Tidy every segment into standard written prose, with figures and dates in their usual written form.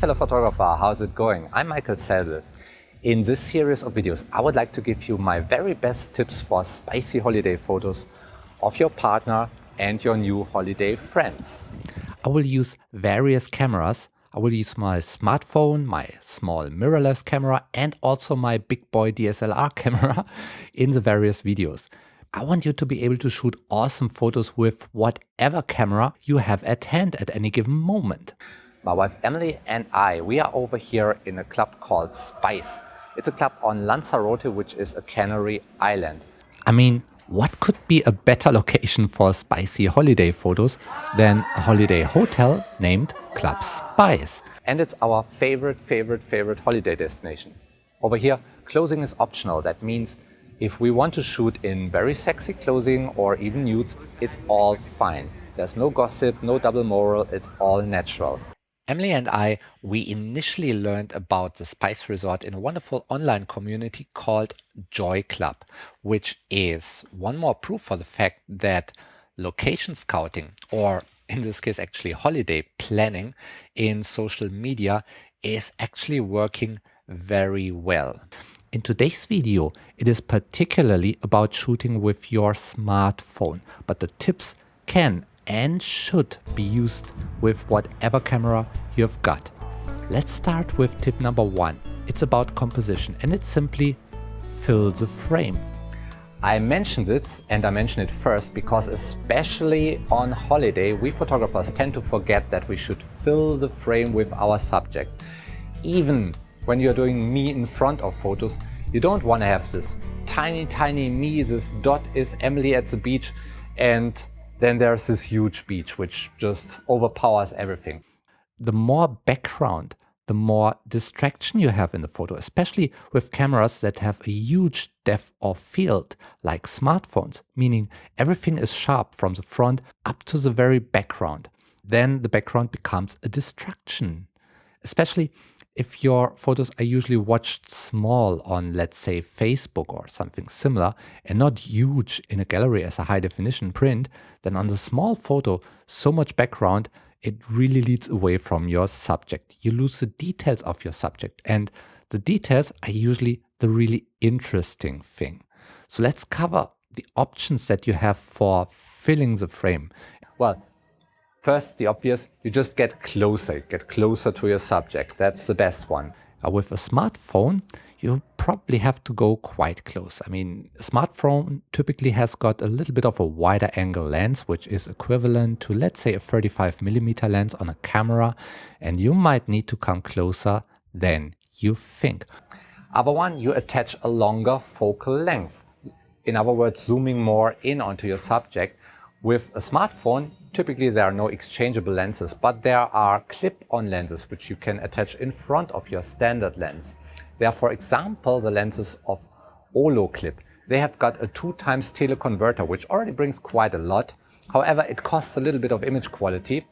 fellow photographer, how's it going? I'm Michael Zelbel. In this series of videos, I would like to give you my very best tips for spicy holiday photos of your partner and your new holiday friends. I will use various cameras. I will use my smartphone, my small mirrorless camera, and also my big boy DSLR camera in the various videos. I want you to be able to shoot awesome photos with whatever camera you have at hand at any given moment. My wife Emily and I, we are over here in a club called Spice. It's a club on Lanzarote, which is a Canary island. I mean, what could be a better location for spicy holiday photos than a holiday hotel named Club Spice? And it's our favorite holiday destination. Over here, clothing is optional. That means if we want to shoot in very sexy clothing or even nudes, it's all fine. There's no gossip, no double moral, it's all natural. Emily and I, we initially learned about the Spice Resort in a wonderful online community called Joy Club, which is one more proof for the fact that location scouting, or in this case actually holiday planning in social media, is actually working very well. In today's video, it is particularly about shooting with your smartphone, but the tips can and should be used with whatever camera you've got. Let's start with tip number 1. It's about composition, and it's simply fill the frame. I mentioned it, and I mention it first because especially on holiday, we photographers tend to forget that we should fill the frame with our subject. Even when you're doing me in front of photos, you don't want to have this tiny me, this dot is Emily at the beach, and then there's this huge beach which just overpowers everything. The more background, the more distraction you have in the photo, especially with cameras that have a huge depth of field like smartphones, meaning everything is sharp from the front up to the very background. Then the background becomes a distraction, especially if your photos are usually watched small on, let's say, Facebook or something similar, and not huge in a gallery as a high definition print. Then on the small photo, so much background, it really leads away from your subject. You lose the details of your subject, and the details are usually the really interesting thing. So let's cover the options that you have for filling the frame. Well, first, the obvious, you just get closer to your subject. That's the best one. With a smartphone, you probably have to go quite close. I mean, a smartphone typically has got a little bit of a wider angle lens, which is equivalent to, let's say, a 35mm lens on a camera, and you might need to come closer than you think. Other one, you attach a longer focal length. In other words, zooming more in onto your subject. With a smartphone, typically there are no exchangeable lenses, but there are clip-on lenses which you can attach in front of your standard lens. They are, for example, the lenses of Clip. They have got a 2x teleconverter, which already brings quite a lot. However, it costs a little bit of image quality.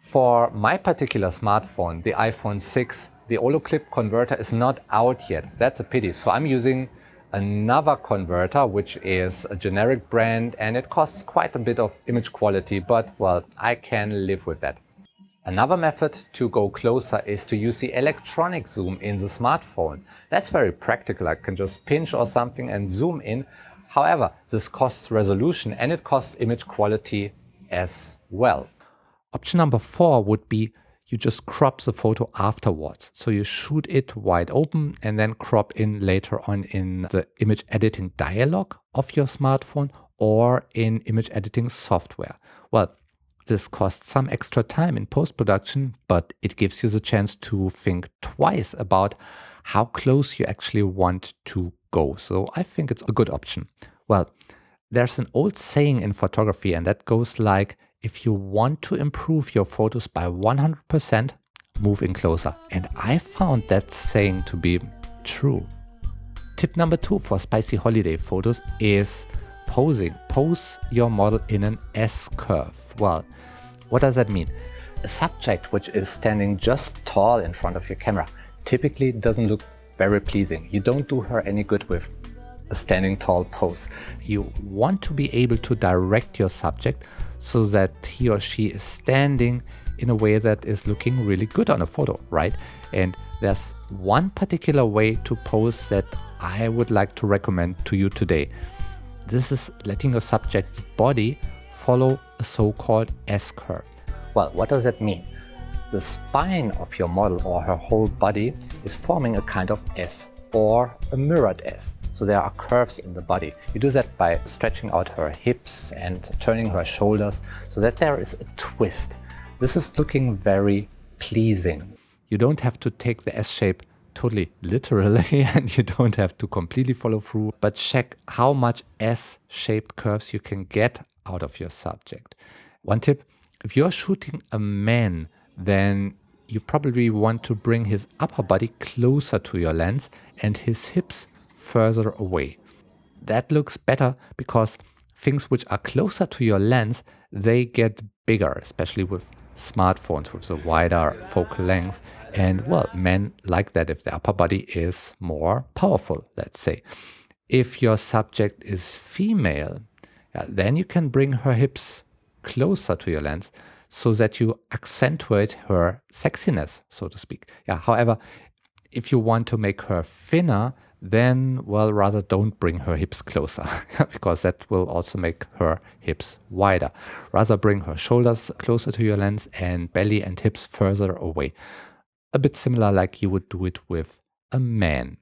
For my particular smartphone, the iPhone 6, the Clip converter is not out yet. That's a pity. So I'm using another converter, which is a generic brand, and it costs quite a bit of image quality, but well, I can live with that. Another method to go closer is to use the electronic zoom in the smartphone. That's very practical. I can just pinch or something and zoom in. However, this costs resolution and it costs image quality as well. Option number 4 would be you just crop the photo afterwards. So you shoot it wide open and then crop in later on in the image editing dialog of your smartphone or in image editing software. Well, this costs some extra time in post-production, but it gives you the chance to think twice about how close you actually want to go. So I think it's a good option. Well, there's an old saying in photography, and that goes like, if you want to improve your photos by 100%, move in closer. And I found that saying to be true. Tip number 2 for spicy holiday photos is posing. Pose your model in an S-curve. Well, what does that mean? A subject which is standing just tall in front of your camera typically doesn't look very pleasing. You don't do her any good with a standing tall pose. You want to be able to direct your subject so that he or she is standing in a way that is looking really good on a photo, right? And there's one particular way to pose that I would like to recommend to you today. This is letting your subject's body follow a so-called S-curve. Well, what does that mean? The spine of your model or her whole body is forming a kind of S or a mirrored S. So there are curves in the body. You do that by stretching out her hips and turning her shoulders so that there is a twist. This is looking very pleasing. You don't have to take the S shape totally literally and you don't have to completely follow through, but check how much S-shaped curves you can get out of your subject. One tip, if you're shooting a man, then you probably want to bring his upper body closer to your lens and his hips further away. That looks better because things which are closer to your lens, they get bigger, especially with smartphones with a wider focal length. And well, men like that if the upper body is more powerful, let's say. If your subject is female, then you can bring her hips closer to your lens so that you accentuate her sexiness, so to speak. However, if you want to make her thinner, then, well, rather don't bring her hips closer because that will also make her hips wider. Rather bring her shoulders closer to your lens and belly and hips further away. A bit similar like you would do it with a man.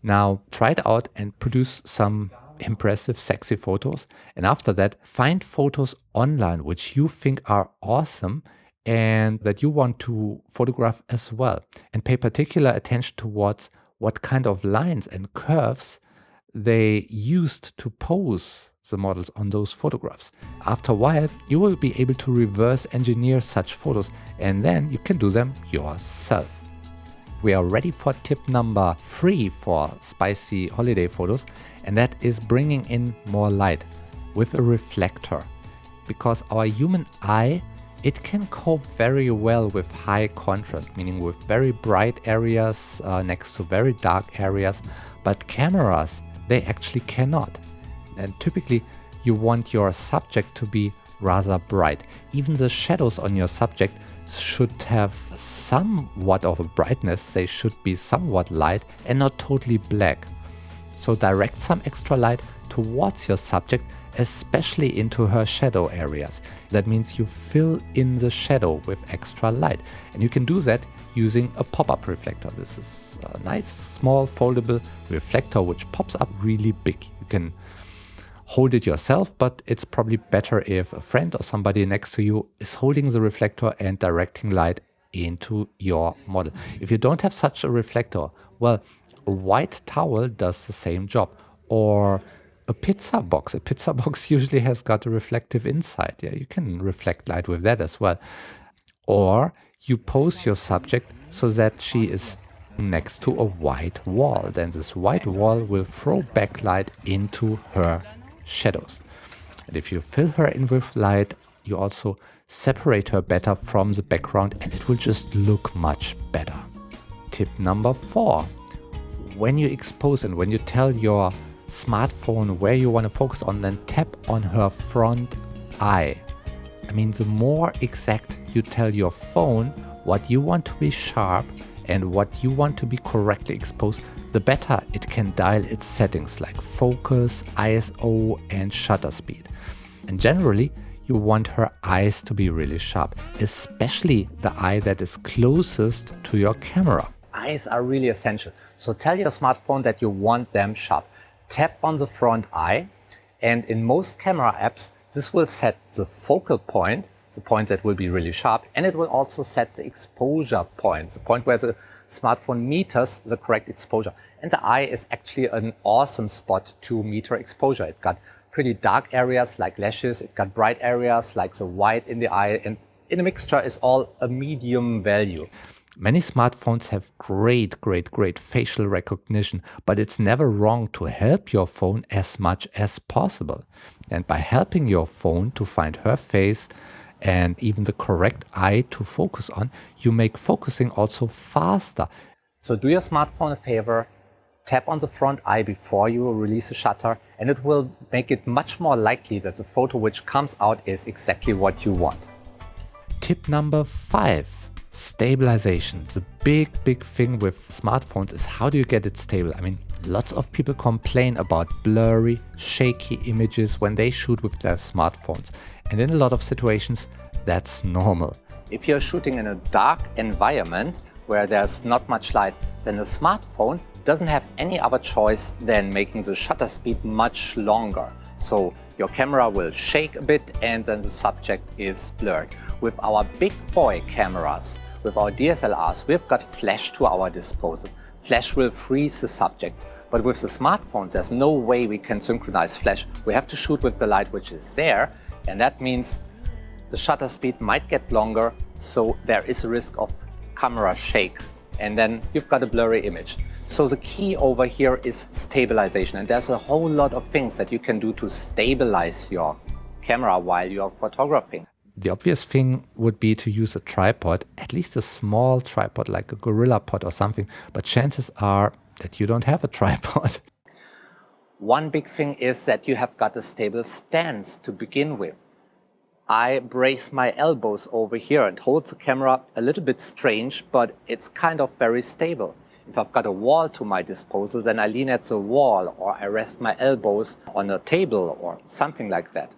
Now try it out and produce some impressive, sexy photos. And after that, find photos online which you think are awesome and that you want to photograph as well. And pay particular attention towards what kind of lines and curves they used to pose the models on those photographs. After a while, you will be able to reverse engineer such photos and then you can do them yourself. We are ready for tip number 3 for spicy holiday photos, and that is bringing in more light with a reflector. Because our human eye, it can cope very well with high contrast, meaning with very bright areas next to very dark areas, but cameras, they actually cannot. And typically you want your subject to be rather bright. Even the shadows on your subject should have somewhat of a brightness, they should be somewhat light and not totally black. So direct some extra light towards your subject, especially into her shadow areas. That means you fill in the shadow with extra light. And you can do that using a pop-up reflector. This is a nice, small, foldable reflector which pops up really big. You can hold it yourself, but it's probably better if a friend or somebody next to you is holding the reflector and directing light into your model. If you don't have such a reflector, well, a white towel does the same job. Or a pizza box. A pizza box usually has got a reflective inside. You can reflect light with that as well. Or you pose your subject so that she is next to a white wall. Then this white wall will throw back light into her shadows. And if you fill her in with light, you also separate her better from the background and it will just look much better. Tip number 4. When you expose and when you tell your smartphone where you want to focus on, then tap on her front eye. I mean, the more exact you tell your phone what you want to be sharp and what you want to be correctly exposed, the better it can dial its settings like focus, ISO and shutter speed. And generally, you want her eyes to be really sharp, especially the eye that is closest to your camera. Eyes are really essential. So tell your smartphone that you want them sharp. Tap on the front eye, and in most camera apps, this will set the focal point, the point that will be really sharp, and it will also set the exposure point, the point where the smartphone meters the correct exposure. And the eye is actually an awesome spot to meter exposure. It got pretty dark areas like lashes, it got bright areas like the white in the eye, and in a mixture is all a medium value. Many smartphones have great facial recognition, but it's never wrong to help your phone as much as possible. And by helping your phone to find her face and even the correct eye to focus on, you make focusing also faster. So do your smartphone a favor, tap on the front eye before you release the shutter, and it will make it much more likely that the photo which comes out is exactly what you want. Tip number 5, stabilization. The big thing with smartphones is how do you get it stable? I mean, lots of people complain about blurry, shaky images when they shoot with their smartphones. And in a lot of situations, that's normal. If you're shooting in a dark environment where there's not much light, then the smartphone doesn't have any other choice than making the shutter speed much longer. So your camera will shake a bit and then the subject is blurred. With our big boy cameras, with our DSLRs, we've got flash to our disposal. Flash will freeze the subject. But with the smartphones, there's no way we can synchronize flash. We have to shoot with the light which is there, and that means the shutter speed might get longer, so there is a risk of camera shake, and then you've got a blurry image. So the key over here is stabilization, and there's a whole lot of things that you can do to stabilize your camera while you're photographing. The obvious thing would be to use a tripod, at least a small tripod like a Gorilla Pod or something, but chances are that you don't have a tripod. One big thing is that you have got a stable stance to begin with. I brace my elbows over here and hold the camera a little bit strange, but it's kind of very stable. If I've got a wall to my disposal, then I lean at the wall or I rest my elbows on a table or something like that.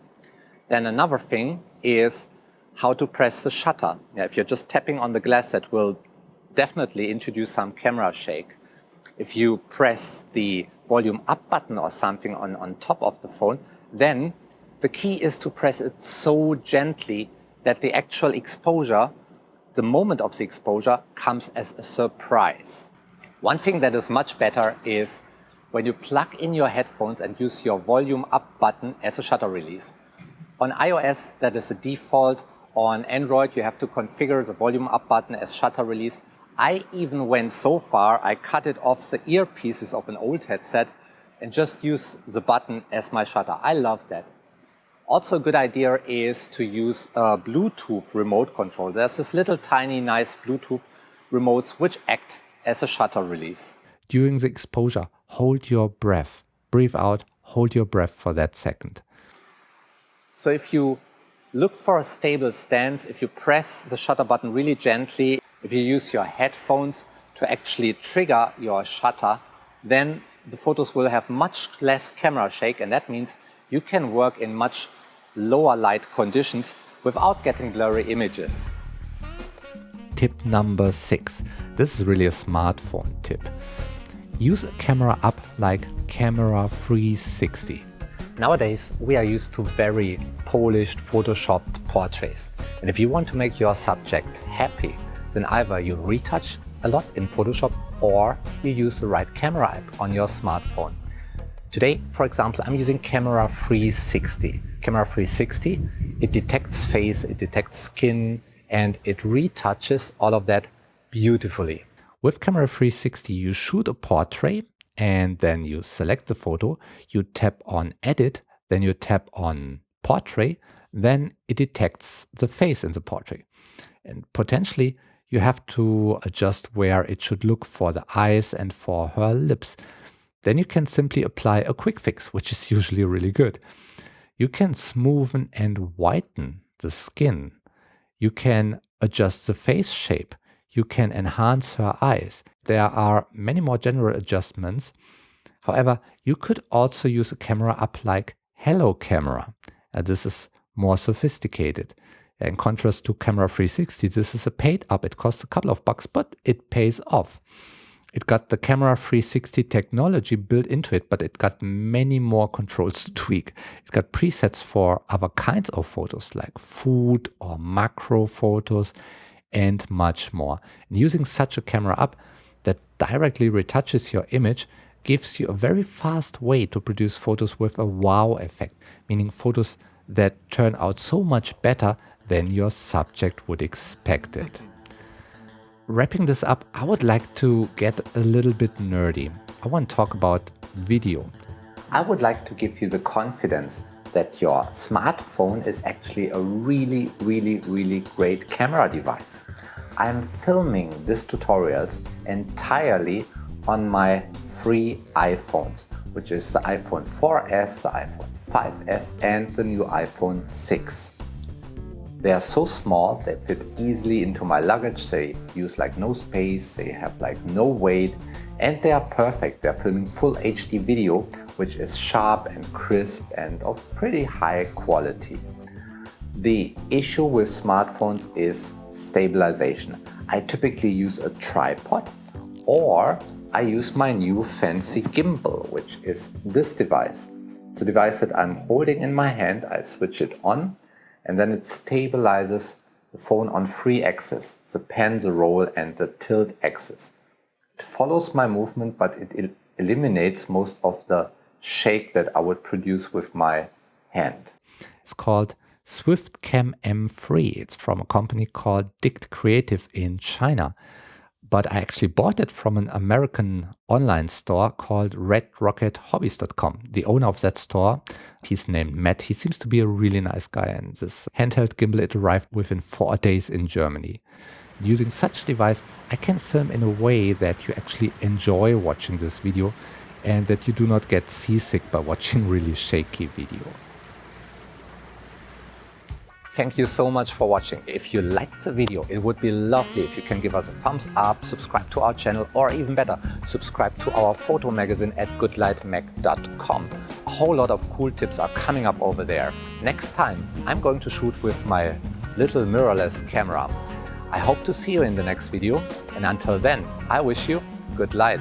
Then another thing is how to press the shutter. If you're just tapping on the glass, that will definitely introduce some camera shake. If you press the volume up button or something on top of the phone, then the key is to press it so gently that the actual exposure, the moment of the exposure, comes as a surprise. One thing that is much better is when you plug in your headphones and use your volume up button as a shutter release. On iOS, that is a default. On Android, you have to configure the volume up button as shutter release. I even went so far, I cut it off the earpieces of an old headset and just use the button as my shutter. I love that. Also a good idea is to use a Bluetooth remote control. There's this little tiny nice Bluetooth remotes which act as a shutter release. During the exposure, hold your breath. Breathe out, hold your breath for that second. So if you look for a stable stance, if you press the shutter button really gently, if you use your headphones to actually trigger your shutter, then the photos will have much less camera shake, and that means you can work in much lower light conditions without getting blurry images. Tip number 6. This is really a smartphone tip. Use a camera app like Camera 360. Nowadays, we are used to very polished, photoshopped portraits. And if you want to make your subject happy, then either you retouch a lot in Photoshop or you use the right camera app on your smartphone. Today, for example, I'm using Camera 360. Camera 360, it detects face, it detects skin, and it retouches all of that beautifully. With Camera 360, you shoot a portrait and then you select the photo, you tap on Edit, then you tap on Portrait, then it detects the face in the portrait. And potentially you have to adjust where it should look for the eyes and for her lips. Then you can simply apply a quick fix, which is usually really good. You can smoothen and whiten the skin. You can adjust the face shape. You can enhance her eyes. There are many more general adjustments. However, you could also use a camera app like Hello Camera. This is more sophisticated. In contrast to Camera 360, this is a paid app. It costs a couple of bucks, but it pays off. It got the Camera 360 technology built into it, but it got many more controls to tweak. It got presets for other kinds of photos like food or macro photos and much more. And using such a camera app that directly retouches your image gives you a very fast way to produce photos with a wow effect, meaning photos that turn out so much better than your subject would expect it. Wrapping this up, I would like to get a little bit nerdy. I want to talk about video. I would like to give you the confidence that your smartphone is actually a really great camera device. I'm filming these tutorials entirely on my 3 iPhones, which is the iPhone 4S, the iPhone 5S and the new iPhone 6. They are so small, they fit easily into my luggage, they use like no space, they have like no weight, and they are perfect. They're filming full HD video, which is sharp and crisp and of pretty high quality. The issue with smartphones is stabilization. I typically use a tripod, or I use my new fancy gimbal, which is this device. It's a device that I'm holding in my hand. I switch it on, and then it stabilizes the phone on 3 axes, the pan, the roll, and the tilt axis. It follows my movement, but it eliminates most of the shake that I would produce with my hand. It's called SwiftCam M3. It's from a company called Dict Creative in China. But I actually bought it from an American online store called redrockethobbies.com. The owner of that store, he's named Matt. He seems to be a really nice guy. And this handheld gimbal, it arrived within 4 days in Germany. Using such a device, I can film in a way that you actually enjoy watching this video and that you do not get seasick by watching really shaky video. Thank you so much for watching. If you liked the video, it would be lovely if you can give us a thumbs up, subscribe to our channel, or even better, subscribe to our photo magazine at goodlightmag.com. A whole lot of cool tips are coming up over there. Next time, I'm going to shoot with my little mirrorless camera. I hope to see you in the next video, and until then, I wish you good light.